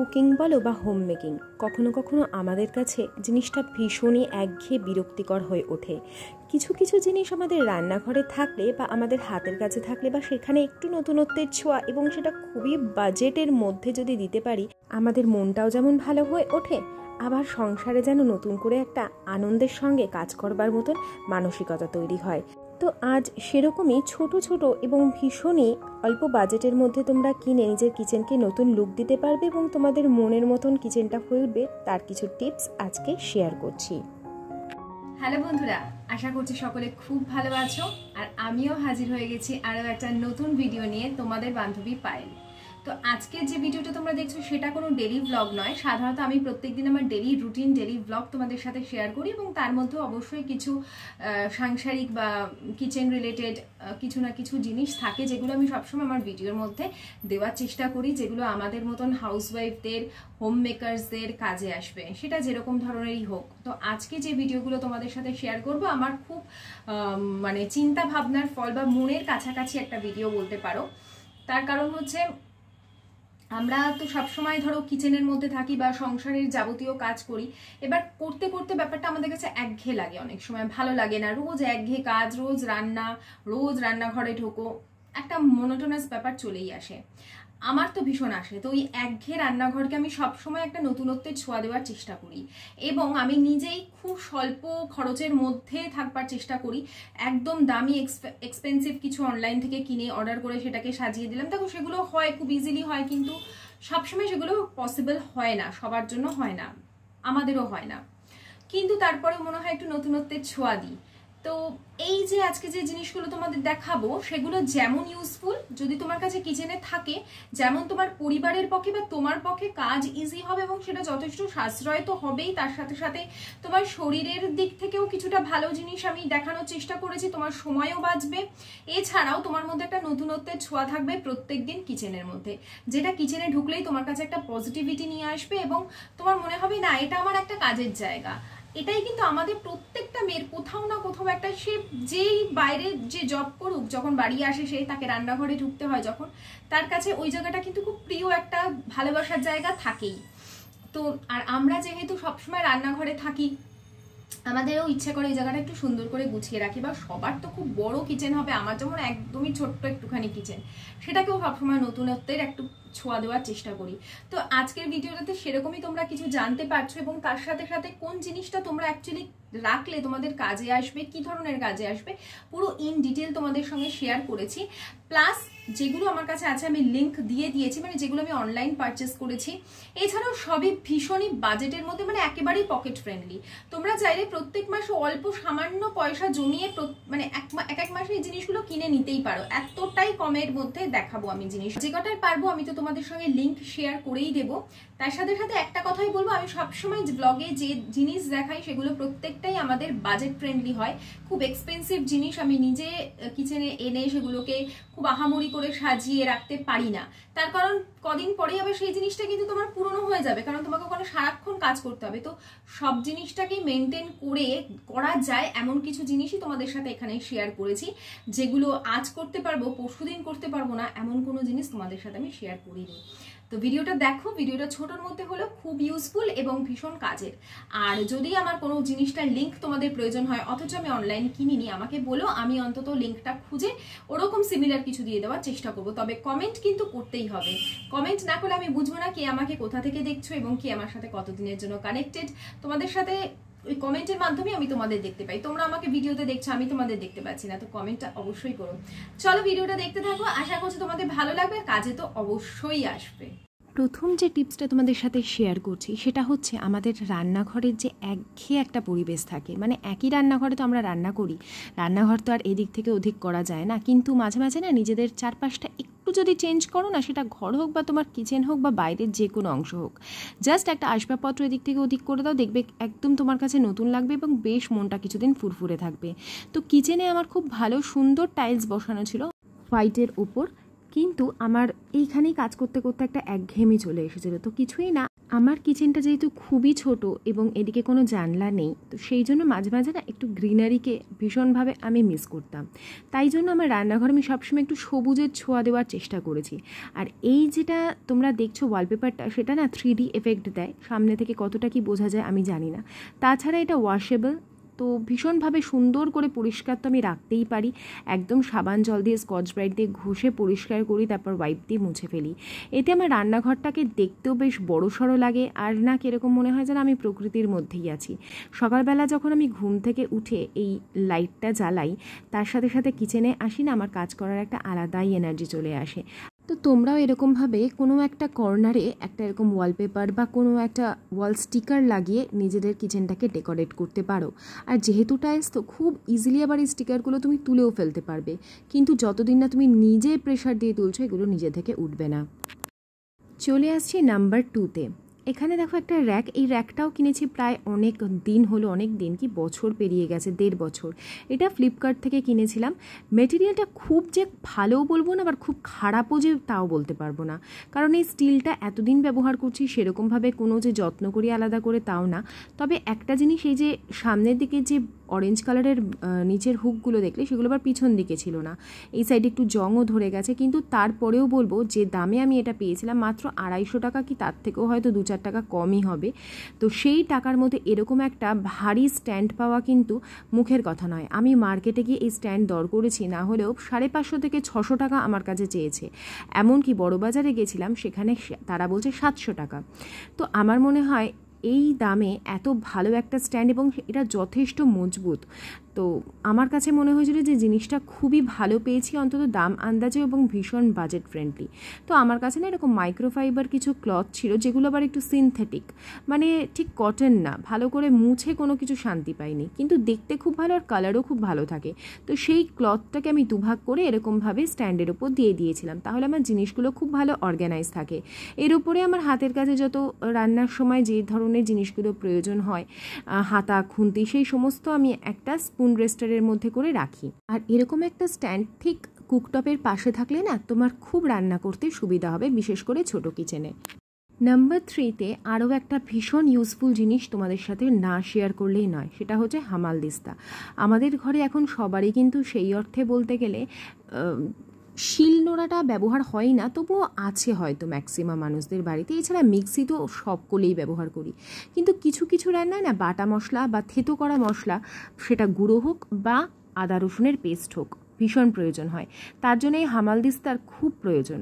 Cooking বলো বা home making, কখনো কখনো আমাদের কাছে জিনিসটা ভীষণই একঘেয়ে বিরক্তিকর হয়ে ওঠে। কিছু কিছু জিনিস আমাদের রান্নাঘরে থাকলে বা আমাদের হাতের কাছে থাকলে বা সেখানে একটু নতুনত্বের ছোঁয়া এবং সেটা খুবই বাজেটের মধ্যে যদি দিতে পারি, আমাদের মনটাও যেমন ভালো হয়ে ওঠে, আবার সংসারে যেন নতুন করে একটা আনন্দের সঙ্গে কাজ করবার মতন মানসিকতা তৈরি হয়। তো আজ সেরকমই ছোট ছোট এবং ভীষণই অল্প বাজেটের মধ্যে তোমরা কিনে নিজের কিচেনকে নতুন লুক দিতে পারবে এবং তোমাদের মনের মতন কিচেনটা হয়ে উঠবে, তার কিছু টিপস আজকে শেয়ার করছি। হ্যালো বন্ধুরা, আশা করছি সকলে খুব ভালো আছো। আর আমিও হাজির হয়ে গেছি আরও একটা নতুন ভিডিও নিয়ে, তোমাদের বান্ধবী পায়েল। তো আজকের যে ভিডিওটা তোমরা দেখছো সেটা কোনো ডেলি ব্লগ নয়। সাধারণত আমি প্রত্যেকদিন আমার ডেলি রুটিন, ডেলি ব্লগ তোমাদের সাথে শেয়ার করি এবং তার মধ্যে অবশ্যই কিছু সাংসারিক বা কিচেন রিলেটেড কিছু না কিছু জিনিস থাকে যেগুলো আমি সবসময় আমার ভিডিওর মধ্যে দেওয়ার চেষ্টা করি, যেগুলো আমাদের মতন হাউসওয়াইফদের, হোম মেকার্সদের কাজে আসবে, সেটা যেরকম ধরনেরই হোক। তো আজকে যে ভিডিওগুলো তোমাদের সাথে শেয়ার করব আমার খুব মানে চিন্তা ভাবনার ফল বা মনের কাছাকাছি একটা ভিডিও বলতে পারো। তার কারণ হচ্ছে, আমরা তো সবসময় ধরো কিচেনের মধ্যে থাকি বা সংসারের যাবতীয় কাজ করি, এবার করতে করতে ব্যাপারটা আমাদের কাছে একঘেয়ে লাগে, অনেক সময় ভালো লাগে না। রোজ একঘেয়ে কাজ, রোজ রান্নাঘরে ঢোকো, একটা মনোটোনাস ব্যাপার চলেই আসে। আমার তো ভীষণ আসে। তো ওই একঘেয়ে রান্নাঘরকে আমি সবসময় একটা নতুনত্বের ছোঁয়া দেওয়ার চেষ্টা করি এবং আমি নিজেই খুব স্বল্প খরচের মধ্যে থাকবার চেষ্টা করি। একদম দামি এক্সপেন্সিভ কিছু অনলাইন থেকে কিনে অর্ডার করে সেটাকে সাজিয়ে দিলাম, দেখো সেগুলো হয়, খুব ইজিলি হয়, কিন্তু সবসময় সেগুলো পসিবল হয় না, সবার জন্য হয় না, আমাদেরও হয় না। কিন্তু তারপরে মনে হয় একটু নতুনত্বের ছোঁয়া দিই। তো এই যে আজকে যে জিনিসগুলো তোমাদের দেখাবো সেগুলো যেমন ইউজফুল যদি তোমার কাছে কিচেনে থাকে, যেমন তোমার পরিবারের পক্ষে বা তোমার পক্ষে কাজ ইজি হবে এবং সেটা যথেষ্ট সাশ্রয় তো হবেই, তার সাথে সাথে তোমার শরীরের দিক থেকেও কিছুটা ভালো জিনিস আমি দেখানোর চেষ্টা করেছি, তোমার সময়ও বাঁচবে। এছাড়াও তোমার মধ্যে একটা নতুনত্বের ছোঁয়া থাকবে প্রত্যেকদিন কিচেনের মধ্যে, যেটা কিচেনে ঢুকলেই তোমার কাছে একটা পজিটিভিটি নিয়ে আসবে এবং তোমার মনে হবে না এটা আমার একটা কাজের জায়গা। এটাই কিন্তু আমাদের প্রত্যেকটা মেয়ের কোথাও না কোথাও একটা, সে যেই বাইরে যে জব করুক, যখন বাড়ি আসে সে তাকে রান্নাঘরে ঢুকতে হয়, যখন তার কাছে ওই জায়গাটা কিন্তু খুব প্রিয় একটা ভালোবাসার জায়গা থাকেই। তো আর আমরা যেহেতু সবসময় রান্নাঘরে থাকি, আমাদেরও ইচ্ছা করে এই জায়গাটা একটু সুন্দর করে গুছিয়ে রাখি। বা সবার তো খুব বড় কিচেন হবে, আমার যেমন একদমই ছোট্ট একটুখানি কিচেন, সেটাকেও সবসময় নতুনত্বের একটু ছোঁয়া দেওয়ার চেষ্টা করি। তো আজকের ভিডিওটাতে সেরকমই তোমরা কিছু জানতে পারছো এবং তার সাথে সাথে কোন জিনিসটা তোমরা অ্যাকচুয়ালি রাখলে তোমাদের কাজে আসবে, কি ধরনের কাজে আসবে, পুরো ইন ডিটেল তোমাদের সঙ্গে শেয়ার করেছি। প্লাস যেগুলো আমার কাছে আছে আমি লিঙ্ক দিয়ে দিয়েছি, মানে যেগুলো আমি অনলাইন পারচেস করেছি। এছাড়াও সবই ভীষণই বাজেটের মধ্যে, মানে একেবারেই পকেট ফ্রেন্ডলি। তোমরা চাইলে প্রত্যেক মাসে অল্প সামান্য পয়সা জমিয়ে মানে এক মাসে এই জিনিসগুলো কিনে নিতেই পারো। এতটাই কমের মধ্যে দেখাবো আমি জিনিস, যে কটাই পারবো আমি তো তোমাদের সঙ্গে লিঙ্ক শেয়ার করেই দেবো। তার সাথে সাথে একটা কথাই বলবো, আমি সবসময় ব্লগে যে জিনিস দেখাই সেগুলো প্রত্যেকটাই আমাদের বাজেট ফ্রেন্ডলি হয়। খুব এক্সপেন্সিভ জিনিস আমি নিজে কিচেনে এনে সেগুলোকে খুব আহামরি করে সাজিয়ে রাখতে পারি না, তার কারণ কদিন পরেই আবার সেই জিনিসটা কিন্তু তোমার পুরনো হয়ে যাবে, কারণ তোমাকে ওখানে সারাক্ষণ কাজ করতে হবে। তো সব জিনিসটাকে মেনটেন করে করা যায় এমন কিছু জিনিসই তোমাদের সাথে এখানে শেয়ার করেছি, যেগুলো আজ করতে পারবো পরশুদিন করতে পারবো না, এমন কোনো জিনিস তোমাদের সাথে আমি শেয়ার করিনি। তো ভিডিওটা দেখো, ভিডিওটা ছোটোর মধ্যে হলেও খুব ইউজফুল এবং ভীষণ কাজের। আর যদি আমার কোনো জিনিসটার লিঙ্ক তোমাদের প্রয়োজন হয় অথচ আমি অনলাইন কিনিনি, আমাকে বলো, আমি অন্তত লিঙ্কটা খুঁজে ওরকম সিমিলার কিছু দিয়ে দেওয়ার চেষ্টা করবো। তবে কমেন্ট কিন্তু করতেই হবে, কমেন্ট না করলে আমি বুঝবো না কে আমাকে কোথা থেকে দেখছো এবং কে আমার সাথে কতদিনের জন্য কানেক্টেড। তোমাদের সাথে ওই কমেন্টের মাধ্যমে আমি তোমাদের দেখতে পাই, তোমরা আমাকে ভিডিওতে দেখছো, আমি তোমাদের দেখতে পাচ্ছি না। তো কমেন্টটা অবশ্যই করো। চলো ভিডিওটা দেখতে থাকো, আশা করছি তোমাদের ভালো লাগবে, কাজে তো অবশ্যই আসবে। প্রথম যে টিপসটা তোমাদের সাথে শেয়ার করছি সেটা হচ্ছে, আমাদের রান্নাঘরের যে একঘেয়ে একটা পরিবেশ থাকে, মানে একই রান্নাঘরে তো আমরা রান্না করি, রান্নাঘর তো আর এদিক থেকে ওদিক করা যায় না, কিন্তু মাঝে মাঝে না নিজেদের চারপাশটা একটু যদি চেঞ্জ করো না, সেটা ঘর হোক বা তোমার কিচেন হোক বা বাইরের যে কোনো অংশ হোক, জাস্ট একটা আসবাবপত্র এদিক থেকে ওদিক করে দাও, দেখবে একদম তোমার কাছে নতুন লাগবে এবং বেশ মনটা কিছুদিন ফুরফুরে থাকবে। তো কিচেনে আমার খুব ভালো সুন্দর টাইলস বসানো ছিল হোয়াইটের ওপর, কিন্তু আমার এইখানেই কাজ করতে করতে একটা একঘেয়েমি চলে এসেছিলো। তো কিছুই না, আমার কিচেনটা যেহেতু খুবই ছোট এবং এদিকে কোনো জানলা নেই, তো সেই জন্য মাঝে মাঝে না একটু গ্রিনারিকে ভীষণভাবে আমি মিস করতাম। তাই জন্য আমার রান্নাঘরে আমি সবসময় একটু সবুজের ছোঁয়া দেওয়ার চেষ্টা করেছি। আর এই যেটা তোমরা দেখছো ওয়ালপেপারটা, সেটা না 3D এফেক্ট দেয়। সামনে থেকে কতটা কি বোঝা যায় আমি জানি না। তাছাড়া এটা ওয়াশেবল, তো ভীষণভাবে সুন্দর করে পরিষ্কার তো আমি রাখতেই পারি। একদম সাবান জল দিয়ে স্কচ ব্রাইট দিয়ে ঘষে পরিষ্কার করি, তারপর ওয়াইপ দিয়ে মুছে ফেলি। এতে আমার রান্নাঘরটাকে দেখতেও বেশ বড়সড় লাগে, আর না কীরকম মনে হয় যেন আমি প্রকৃতির মধ্যেই আছি। সকালবেলা যখন আমি ঘুম থেকে উঠে এই লাইটটা জ্বালাই, তার সাথে সাথে কিচেনে আসি না, আমার কাজ করার একটা আলাদাই এনার্জি চলে আসে। তো তোমরাও এরকমভাবে কোনো একটা কর্নারে একটা এরকম ওয়ালপেপার বা কোনো একটা ওয়াল স্টিকার লাগিয়ে নিজেদের কিচেনটাকে ডেকোরেট করতে পারো। আর যেহেতু টাইলস, তো খুব ইজিলি আবার এই স্টিকারগুলো তুমি তুলেও ফেলতে পারবে, কিন্তু যতদিন না তুমি নিজে প্রেশার দিয়ে তুলছো, এগুলো নিজে থেকে উঠবে না। চলে আসছি নাম্বার 2-তে। এখানে দেখো একটা র্যাক। এই র্যাকটাও কিনেছি প্রায় অনেক দিন হলো, অনেক দিন কি বছর পেরিয়ে গেছে, 1.5 বছর। এটা ফ্লিপকার্ট থেকে কিনেছিলাম। মেটেরিয়ালটা খুব যে ভালোও বলবো না, আবার খুব খারাপও যে তাও বলতে পারবো না, কারণ এই স্টিলটা এতদিন ব্যবহার করছি, সেরকমভাবে কোনো যে যত্ন করি আলাদা করে তাও না। তবে একটা জিনিস, এই যে সামনের দিকে যে অরেঞ্জ কালারের নিচের হুকগুলো দেখলে, সেগুলো আবার পিছন দিকে ছিল না, এই সাইডে একটু জংও ধরে গেছে। কিন্তু তারপরেও বলবো যে দামে আমি এটা পেয়েছিলাম মাত্র 250 টাকা, কি তার থেকেও হয়তো 2-4 টাকা কমই হবে। তো সেই টাকার মধ্যে এরকম একটা ভারী স্ট্যান্ড পাওয়া কিন্তু মুখের কথা নয়। আমি মার্কেটে গিয়ে এই স্ট্যান্ড দর করেছি, না হলেও 550 থেকে 600 টাকা আমার কাছে চেয়েছে। এমনকি বড়বাজারে গেছিলাম, সেখানে তারা বলছে 700 টাকা। তো আমার মনে হয় এই দামে এত ভালো একটা স্ট্যান্ড, এবং এটা যথেষ্ট মজবুত। তো আমার কাছে মনে হয়েছিল যে জিনিসটা খুবই ভালো পেয়েছি, অন্তত দাম আন্দাজে, এবং ভীষণ বাজেট ফ্রেন্ডলি। তো আমার কাছে না এরকম মাইক্রোফাইবার কিছু ক্লথ ছিল, যেগুলো আবার একটু সিনথেটিক, মানে ঠিক কটন না। ভালো করে মুছে কোনো কিছু শান্তি পাইনি, কিন্তু দেখতে খুব ভালো, আর কালারও খুব ভালো থাকে। তো সেই ক্লথটাকে আমি দুভাগ করে এরকমভাবে স্ট্যান্ডের ওপর দিয়ে দিয়েছিলাম, তাহলে আমার জিনিসগুলো খুব ভালো অর্গানাইজ থাকে। এর উপরে আমার হাতের কাছে যত রান্নার সময় যে ধরনের জিনিসগুলো প্রয়োজন হয়, হাতা, খুন্তি, সেই সমস্ত আমি একটা স্পুন রেস্টারের মধ্যে করে রাখি। আর এরকম একটা স্ট্যান্ড ঠিক কুকটপের পাশে থাকলে না তোমার খুব রান্না করতে সুবিধা হবে, বিশেষ করে ছোট কিচেনে। নাম্বার 3-তে আরও একটা ভীষণ ইউজফুল জিনিস তোমাদের সাথে না শেয়ার করলেই নয়, সেটা হচ্ছে হামালদিস্তা। আমাদের ঘরে এখন সবারই কিন্তু সেই অর্থে বলতে গেলে শিল নোড়াটা ব্যবহার হয় না, তবুও আছে হয়তো ম্যাক্সিমাম মানুষদের বাড়িতে। এছাড়া মিক্সি তো সকলেই ব্যবহার করি, কিন্তু কিছু কিছু রান্নায় না বাটা মশলা বা থেতো করা মশলা, সেটা গুঁড়ো হোক বা আদা রসুনের পেস্ট হোক, ভীষণ প্রয়োজন হয়। তার জন্য এই হামালদিস্তার খুব প্রয়োজন।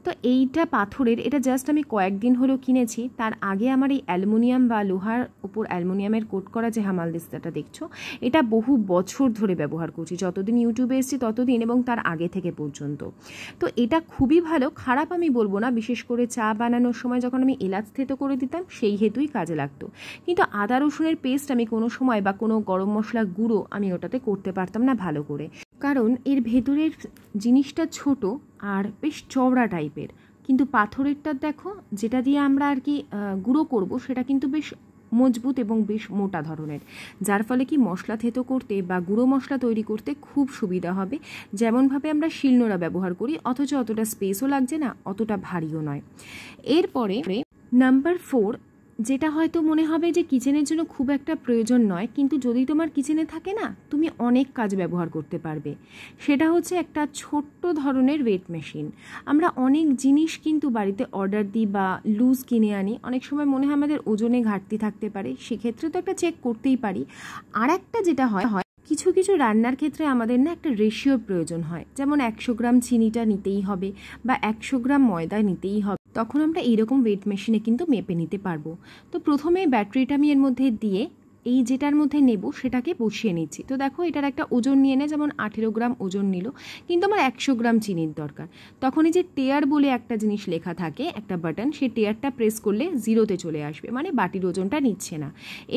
তো এইটা পাথরের, এটা জাস্ট আমি কয়েকদিন হলো কিনেছি। তার আগে আমার এই অ্যালুমিনিয়াম বা লোহার উপর অ্যালুমিনিয়ামের কোট করা যে হামালদিস্তাটা দেখছো, এটা বহু বছর ধরে ব্যবহার করছি, যতদিন ইউটিউবে এসেছি ততদিন, এবং তার আগে থেকে পর্যন্ত। তো এটা খুবই ভালো, খারাপ আমি বলবো না। বিশেষ করে চা বানানোর সময় যখন আমি এলাচ থেতো করে দিতাম, সেই হেতুই কাজে লাগতো। কিন্তু আদা রসুনের পেস্ট আমি কোনো সময়, বা কোনো গরম মশলা গুঁড়ো আমি ওটাতে করতে পারতাম না ভালো করে, কারণ এর ভেতরের জিনিসটা ছোট আর বেশ চওড়া টাইপের। কিন্তু পাথরেরটা দেখো, যেটা দিয়ে আমরা আর কি গুঁড়ো করব, সেটা কিন্তু বেশ মজবুত এবং বেশ মোটা ধরনের, যার ফলে কি মশলা থেতো করতে বা গুঁড়ো মশলা তৈরি করতে খুব সুবিধা হবে। যেমনভাবে আমরা শিলনোড়া ব্যবহার করি, অথচ অতটা স্পেসও লাগছে না, অতটা ভারীও নয়। এরপরে নাম্বার 4, যেটা হয়তো মনে হবে যে কিচেনের জন্য খুব একটা প্রয়োজন নয়, কিন্তু যদি তোমার কিচেনে থাকে না, তুমি অনেক কাজ ব্যবহার করতে পারবে। সেটা হচ্ছে একটা ছোট্ট ধরনের ওয়েট মেশিন। আমরা অনেক জিনিস কিন্তু বাড়িতে অর্ডার দিই বা লুজ কিনে আনি, অনেক সময় মনে হয় আমাদের ওজনে ঘাটতি থাকতে পারে, সেক্ষেত্রে তো একটা চেক করতেই পারি। আর একটা যেটা হয়, কিছু কিছু রান্নার ক্ষেত্রে আমাদের না একটা রেশিওর প্রয়োজন হয়, যেমন 100 গ্রাম চিনিটা নিতেই হবে বা 100 গ্রাম ময়দা নিতেই হবে, তখন আমরা এইরকম ওয়েট মেশিনে কিন্তু মেপে নিতে পারবো। তো প্রথমে ব্যাটারিটা আমি এর মধ্যে দিয়ে এই যেটার মধ্যে নেব সেটাকে বসিয়ে নিচ্ছি। তো দেখো, এটার একটা ওজন নিয়ে নেয়, যেমন 18 গ্রাম ওজন নিল, কিন্তু আমার 100 গ্রাম চিনির দরকার। তখন এই যে টেয়ার বলে একটা জিনিস লেখা থাকে, একটা বাটন, সেই টেয়ারটা প্রেস করলে 0-তে চলে আসবে, মানে বাটির ওজনটা নিচ্ছে না।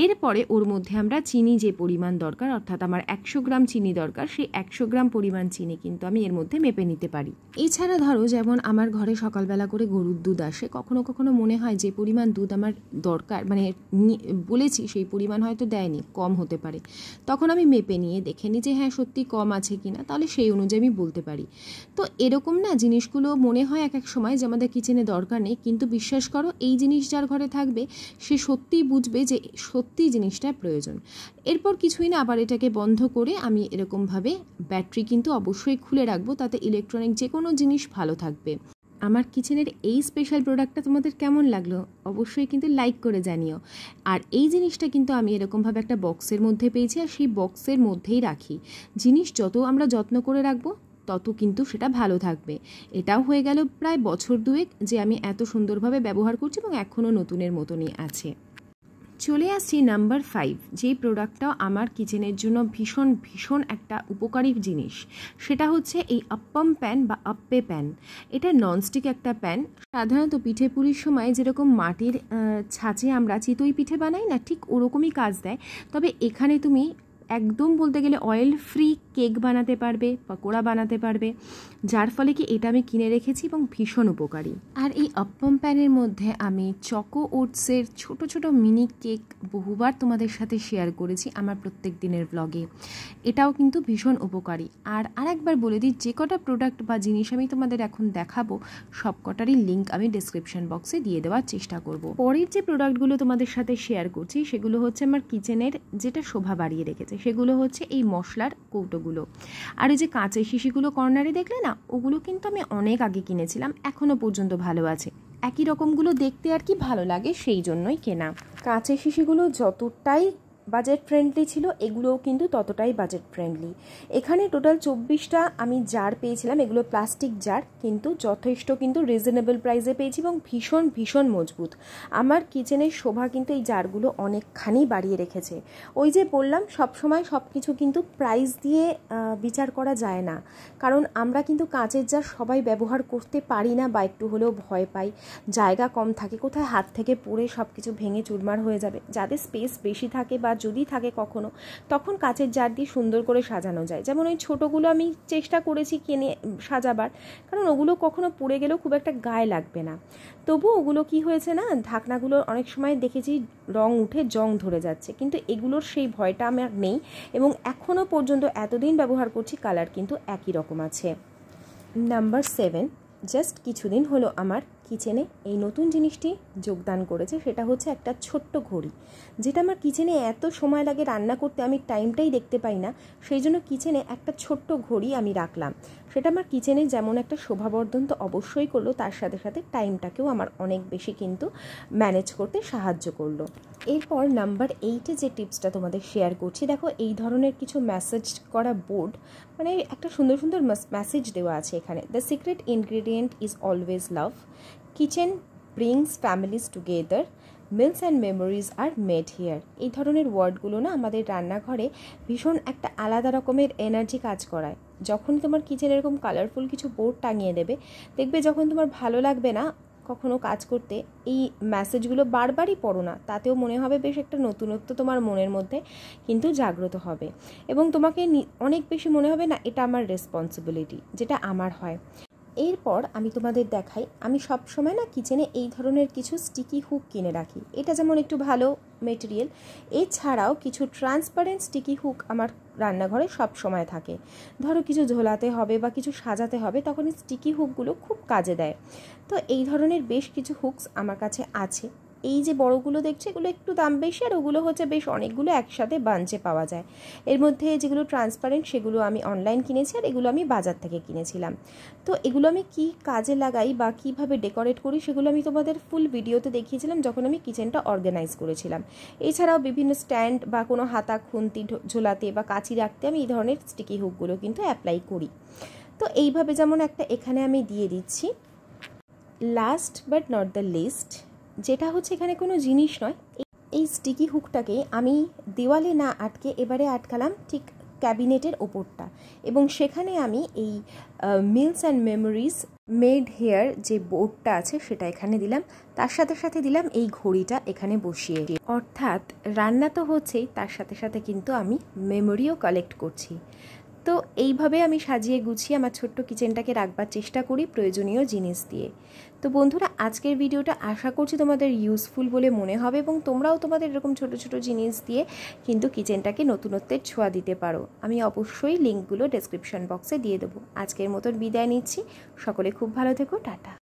এরপরে ওর মধ্যে আমরা চিনি যে পরিমাণ দরকার, অর্থাৎ আমার 100 গ্রাম চিনি দরকার, সেই 100 গ্রাম পরিমাণ চিনি কিন্তু আমি এর মধ্যে মেপে নিতে পারি। এছাড়া ধরো, যেমন আমার ঘরে সকালবেলা করে গরুর দুধ আসে, কখনো কখনো মনে হয় যে পরিমাণ দুধ আমার দরকার, মানে বলেছি সেই পরিমাণ হয়তো হয়তো দেয়নি, কম হতে পারে। তখন আমি মেপে নিয়ে দেখে নিই যে হ্যাঁ সত্যি কম আছে কিনা, তাহলে সেই অনুযায়ী আমি বলতে পারি। তো এরকম না জিনিসগুলো মনে হয় এক এক সময় যে আমাদের কিচেনে দরকার নেই, কিন্তু বিশ্বাস করো এই জিনিস যার ঘরে থাকবে সে সত্যিই বুঝবে যে সত্যিই জিনিসটা প্রয়োজন। এরপর কিছুই না, আবার এটাকে বন্ধ করে আমি এরকমভাবে ব্যাটারি কিন্তু অবশ্যই খুলে রাখবো, তাতে ইলেকট্রনিক যে কোনো জিনিস ভালো থাকবে। আমার কিচেনের এই স্পেশাল প্রোডাক্টটা তোমাদের কেমন লাগলো অবশ্যই কিন্তু লাইক করে জানিও। আর এই জিনিসটা কিন্তু আমি এরকমভাবে একটা বক্সের মধ্যে পেয়েছি, আর সেই বক্সের মধ্যেই রাখি। জিনিস যত আমরা যত্ন করে রাখবো তত কিন্তু সেটা ভালো থাকবে। এটাও হয়ে গেল প্রায় বছর দুয়েক যে আমি এত সুন্দরভাবে ব্যবহার করছি এবং এখনও নতুনের মতনই আছে। চলে আসছি নাম্বার 5, যেই প্রোডাক্টটা আমার কিচেনের জন্য ভীষণ ভীষণ একটা উপকারী জিনিস, সেটা হচ্ছে এই আপ্পাম প্যান বা আপ্পে প্যান। এটা ননস্টিক একটা প্যান। সাধারণত পিঠে পুলির সময় যেরকম মাটির ছাঁচে আমরা চিতই পিঠে বানাই না, ঠিক ওরকমই কাজ দেয়। তবে এখানে তুমি একদম বলতে গেলে অয়েল ফ্রি কেক বানাতে পারবে, পকোড়া বানাতে পারবে, যার ফলে কি এটা আমি কিনে রেখেছি এবং ভীষণ উপকারী। আর এই আপ্পাম প্যানের মধ্যে আমি চকো ওটসের ছোট ছোট মিনি কেক বহুবার তোমাদের সাথে শেয়ার করেছি আমার প্রত্যেক দিনের ব্লগে। এটাও কিন্তু ভীষণ উপকারী। আর আরেকবার বলে দিই, যে কটা প্রোডাক্ট বা জিনিস আমি তোমাদের এখন দেখাবো সব কটারই লিঙ্ক আমি ডেসক্রিপশন বক্সে দিয়ে দেওয়ার চেষ্টা করব। পরের যে প্রোডাক্টগুলো তোমাদের সাথে শেয়ার করছি সেগুলো হচ্ছে আমার কিচেনের যেটা শোভা বাড়িয়ে রেখেছে, সেগুলো হচ্ছে এই মশলার কৌটোগুলো। আর এই যে কাঁচের শিশিগুলো কর্নারে দেখলে না, ওগুলো কিন্তু আমি অনেক আগে কিনেছিলাম, এখনও পর্যন্ত ভালো আছে। একই রকমগুলো দেখতে আর কি ভালো লাগে, সেই জন্যই কেনা। কাঁচের শিশিগুলো যতটাই বাজেট ফ্রেন্ডলি ছিল, এগুলোও কিন্তু ততটাই বাজেট ফ্রেন্ডলি। এখানে টোটাল 24টা আমি জার পেয়েছিলাম, এগুলো প্লাস্টিক জার, কিন্তু যথেষ্ট কিন্তু রিজনেবল প্রাইসে পেয়েছি এবং ভীষণ ভীষণ মজবুত। আমার কিচেনের শোভা কিন্তু এই জারগুলো অনেকখানি বাড়িয়ে রেখেছে। ওই যে বললাম, সবসময় সব কিছু কিন্তু প্রাইস দিয়ে বিচার করা যায় না, কারণ আমরা কিন্তু কাঁচের জার সবাই ব্যবহার করতে পারি না বা একটু হলেও ভয় পাই, জায়গা কম থাকে, কোথায় হাত থেকে পড়ে সব কিছু ভেঙে চুরমার হয়ে যাবে। যাদের স্পেস বেশি থাকে বা যদি থাকে কখনো, তখন কাঁচের জার দিয়ে সুন্দর করে সাজানো যায়। যেমন ওই ছোটোগুলো আমি চেষ্টা করেছি কিনে সাজাবার, কারণ ওগুলো কখনো পড়ে গেলেও খুব একটা গায়ে লাগবে না। তবু ওগুলো কি হয়েছে না, ঢাকনাগুলোর অনেক সময় দেখেছি রং উঠে জং ধরে যাচ্ছে, কিন্তু এগুলোর সেই ভয়টা আমার নেই এবং এখনও পর্যন্ত এতদিন ব্যবহার করছি, কালার কিন্তু একই রকম আছে। নাম্বার 7, জাস্ট কিছুদিন হলো আমার কিচেনে এই নতুন জিনিসটি যোগদান করেছে, সেটা হচ্ছে একটা ছোট্ট ঘড়ি, যেটা আমার কিচেনে এত সময় লাগে রান্না করতে, আমি টাইমটাই দেখতে পাই না, সেই জন্য কিচেনে একটা ছোট্ট ঘড়ি আমি রাখলাম। সেটা আমার কিচেনে যেমন একটা শোভাবর্ধন তো অবশ্যই করলো, তার সাথে সাথে টাইমটাকেও আমার অনেক বেশি কিন্তু ম্যানেজ করতে সাহায্য করলো। এরপর নাম্বার 8-এ যে টিপসটা তোমাদের শেয়ার করছি, দেখো এই ধরনের কিছু মেসেজ করা বোর্ড, মানে একটা সুন্দর সুন্দর মেসেজ দেওয়া আছে এখানে। The secret ingredient is always love, kitchen brings families together, meals and memories are made here. এই ধরনের ওয়ার্ডগুলো না আমাদের রান্নাঘরে ভীষণ একটা আলাদা রকমের এনার্জি কাজ করায়। যখন তোমার কিচেনে এরকম কালারফুল কিছু বোর্ড টাঙিয়ে দেবে, দেখবে যখন তোমার ভালো লাগবে না কখনো কাজ করতে, এই মেসেজগুলো বারবারই পড়ো না, তাতেও মনে হবে বেশ একটা নতুনত্ব তোমার মনের মধ্যে কিন্তু জাগ্রত হবে এবং তোমাকে অনেক বেশি মনে হবে না এটা আমার রেসপন্সিবিলিটি, যেটা আমার হয়। এরপর আমি তোমাদের দেখাই, আমি সব সময় না কিচেনে এই ধরনের কিছু স্টিকি হুক কিনে রাখি। এটা যেমন একটু ভালো মেটেরিয়াল, এছাড়াও কিছু ট্রান্সপারেন্ট স্টিকি হুক আমার রান্নাঘরে সব সময় থাকে। ধরো কিছু ঝোলাতে হবে বা কিছু সাজাতে হবে, তখন এই স্টিকি হুকগুলো খুব কাজে দেয়। তো এই ধরনের বেশ কিছু হুকস আমার কাছে আছে। এই যে বড়গুলো দেখছো এগুলো একটু দাম বেশি, আর ওগুলো হচ্ছে বেশ অনেকগুলো একসাথে বাঞ্চে পাওয়া যায়। এর মধ্যে যেগুলো ট্রান্সপারেন্ট সেগুলো আমি অনলাইন কিনেছি, আর এগুলো আমি বাজার থেকে কিনেছিলাম। তো এগুলো আমি কি কাজে লাগাই বা কিভাবে ডেকোরেট করি সেগুলো আমি তোমাদের ফুল ভিডিওতে দেখিয়েছিলাম যখন আমি কিচেনটা অর্গানাইজ করেছিলাম। এছাড়াও বিভিন্ন স্ট্যান্ড বা কোনো হাতা খুন্তি ঝোলাতে বা কাঁচি রাখতে আমি এই ধরনের স্টিকি হুকগুলো কিন্তু অ্যাপ্লাই করি। তো এইভাবে যেমন একটা এখানে আমি দিয়ে দিচ্ছি। Last but not the least, যেটা হচ্ছে এখানে কোনো জিনিস নয়, এই স্টিকি হুকটাকে আমি দেওয়ালে না আটকে এবারে আটকালাম ঠিক ক্যাবিনেটের ওপরটা, এবং সেখানে আমি এই meals and memories made here যে বোর্ডটা আছে সেটা এখানে দিলাম, তার সাথে সাথে দিলাম এই ঘড়িটা এখানে বসিয়ে। অর্থাৎ রান্না তো হচ্ছেই, তার সাথে সাথে কিন্তু আমি মেমোরিও কালেক্ট করছি। তো এইভাবে আমি সাজিয়ে গুছিয়ে আমার ছোট্ট কিচেনটাকে রাখবার চেষ্টা করি প্রয়োজনীয় জিনিস দিয়ে। তো বন্ধুরা, আজকের ভিডিওটা আশা করছি তোমাদের ইউজফুল বলে মনে হবে এবং তোমরাও তোমাদের এরকম ছোট ছোট জিনিস দিয়ে কিন্তু কিচেনটাকে নতুনত্বের ছোঁয়া দিতে পারো। আমি অবশ্যই লিঙ্কগুলো ডেসক্রিপশন বক্সে দিয়ে দেবো। আজকের মতন বিদায় নিচ্ছি। সকলে খুব ভালো থেকো। টাটা।